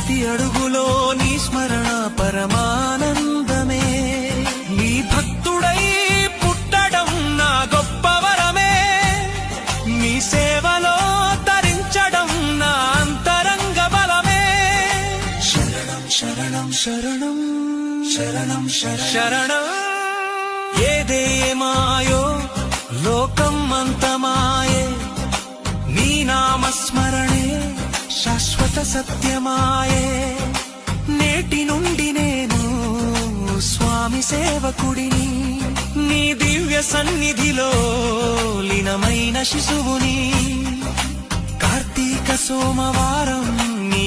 ప్రతి అడుగులో నీ స్మరణ పరమానందమే. నీ భక్తుడై పుట్టడం నా గొప్ప వరమే. నీ సేవలో తరించడం నా అంతరంగ బలమే. శరణం శరణం శరణం శరణం శరణం. ఏదేమాయో లోకం అంతమాయే, నీ నామస్మరణే శాశ్వత సత్యమాయే. నేటి నుండి నేను స్వామి సేవకుడిని, నీ దివ్య సన్నిధిలో లీనమైన శిశువుని. కార్తీక సోమవారం నీ